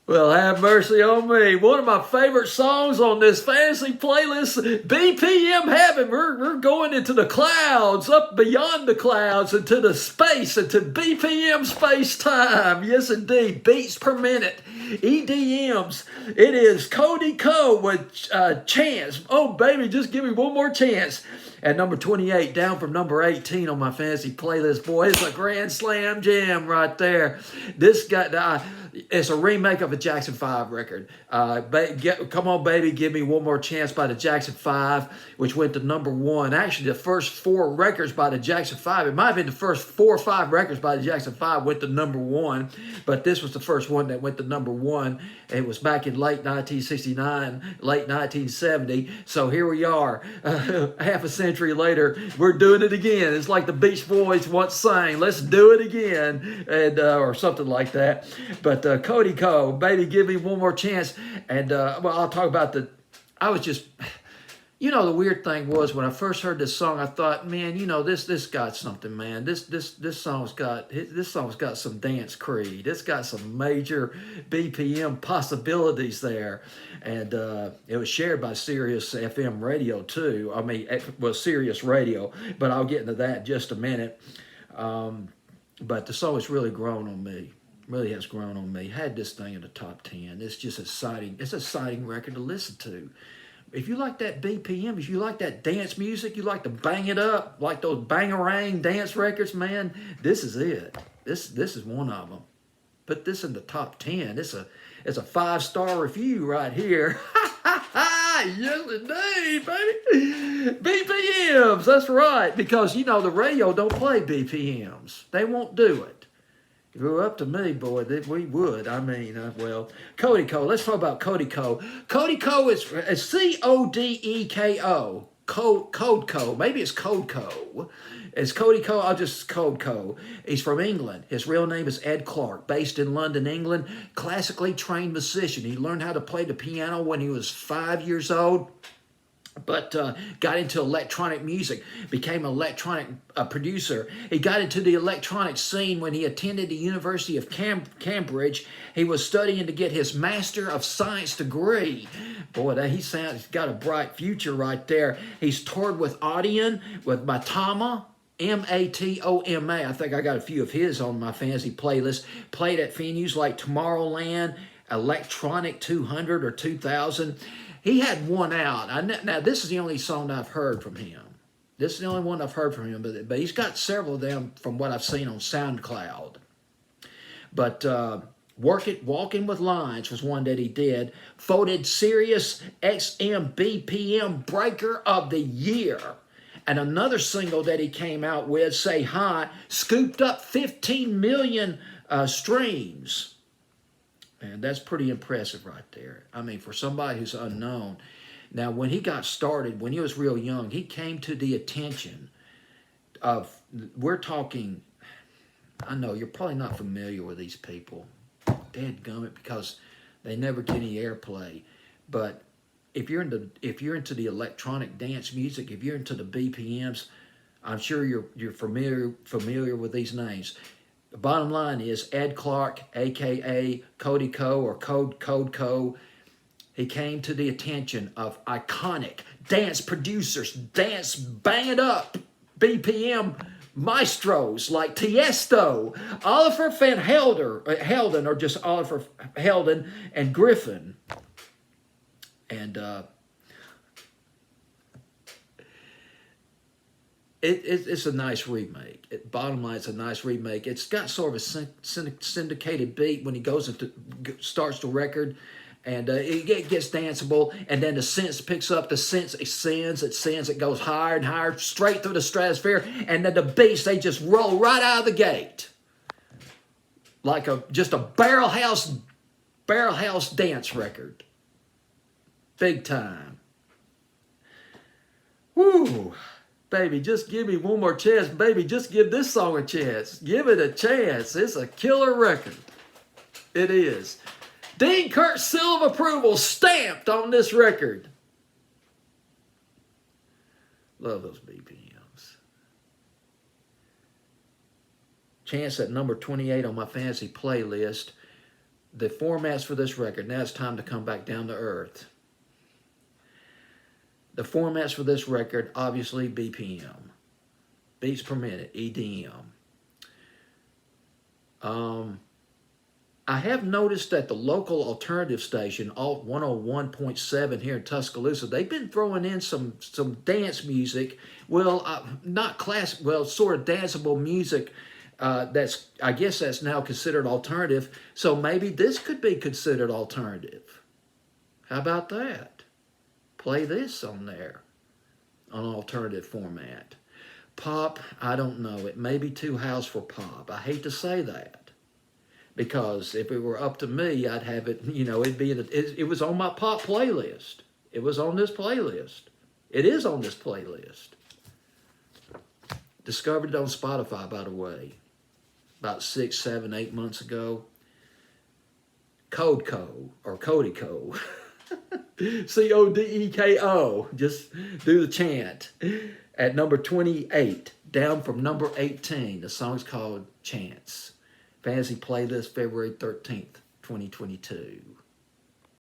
Well, have mercy on me. One of my favorite songs on this fantasy playlist, BPM Heaven. We're going into the clouds, up beyond the clouds, into the space, into BPM space time. Yes, indeed. Beats per minute. EDMs. It is Codeko with Chance. Oh, baby, just give me one more chance. At number 28, down from number 18 on my fantasy playlist. Boy, it's a grand slam jam right there. This guy, it's a remake of a Jackson 5 record. Come on, baby, give me one more chance by the Jackson 5, which went to number 1. Actually, the first 4 records by the Jackson 5, it might have been the first 4 or 5 records by the Jackson 5 went to number 1, but this was the first one that went to number 1. It was back in late 1969, late 1970. So here we are, half a century later, we're doing it again. It's like the Beach Boys once sang, let's do it again, and or something like that. But Codeko, baby, give me one more chance. And well, I'll talk about I was just, the weird thing was when I first heard this song, I thought, man, this got something, man. This song's got some dance creed. It's got some major BPM possibilities there, and it was shared by Sirius FM Radio too. I mean, well, Sirius Radio, but I'll get into that in just a minute. But the song has really grown on me. Really has grown on me. Had this thing in the top 10. It's just exciting. It's an exciting record to listen to. If you like that BPM, if you like that dance music, you like to bang it up, like those bangarang dance records, man, this is it. This is one of them. Put this in the top 10. It's a 5-star review right here. Yes, indeed, baby. BPMs, that's right. Because, the radio don't play BPMs. They won't do it. If it were up to me, boy, we would. I mean, Codeko. Let's talk about Codeko. Codeko is Codeko. Codeko. Maybe it's Codeko. It's Codeko. I'll just Codeko. He's from England. His real name is Ed Clark, based in London, England. Classically trained musician. He learned how to play the piano when he was 5 years old. But got into electronic music, became an electronic producer. He got into the electronic scene when he attended the University of Cambridge. He was studying to get his Master of Science degree. Boy, he's got a bright future right there. He's toured with Audion, with Matoma, Matoma. I think I got a few of his on my fantasy playlist. Played at venues like Tomorrowland, Electronic 200 or 2000. He had one out. Now, this is the only song I've heard from him. This is the only one I've heard from him, but he's got several of them from what I've seen on SoundCloud. But Walking with Lines was one that he did. Voted Sirius XM BPM Breaker of the Year. And another single that he came out with, Say Hi, scooped up 15 million streams. And that's pretty impressive right there. I mean, for somebody who's unknown. Now, when he got started, when he was real young, he came to the attention of, we're talking, I know you're probably not familiar with these people, dadgummit, because they never get any airplay. But if you're into the electronic dance music, if you're into the BPMs, I'm sure you're familiar with these names. The bottom line is Ed Clark, a.k.a. Codeko or Codeko, he came to the attention of iconic dance producers, dance bang it up, BPM maestros like Tiesto, Oliver Van Helden, or just Oliver Helden, and Griffin. And It's a nice remake. Bottom line, it's a nice remake. It's got sort of a syndicated beat when he starts the record, and it gets danceable, and then the synth picks up, the synth ascends, it goes higher and higher, straight through the stratosphere, and then the beats, they just roll right out of the gate. Like just a barrel house dance record. Big time. Woo! Baby, just give me one more chance. Baby, just give this song a chance. Give it a chance. It's a killer record. It is. Dean Kirk's seal of approval stamped on this record. Love those BPMs. Chance at number 28 on my fantasy playlist. the formats for this record. Now it's time to come back down to earth. The formats for this record, obviously BPM, beats per minute, EDM. I have noticed that the local alternative station, Alt 101.7 here in Tuscaloosa, they've been throwing in some dance music. Well, not classic, well, sort of danceable music. I guess that's now considered alternative. So maybe this could be considered alternative. How about that? Play this on there, on alternative format. Pop, I don't know. It may be too house for pop. I hate to say that. Because if it were up to me, I'd have it, it was on my pop playlist. It was on this playlist. It is on this playlist. Discovered it on Spotify, by the way, about 6, 7, 8 months ago. Codeko, or Codeko. Codeko. Just do the chant. At number 28, down from number 18. The song's called Chance. Fantasy Playlist, February 13th, 2022.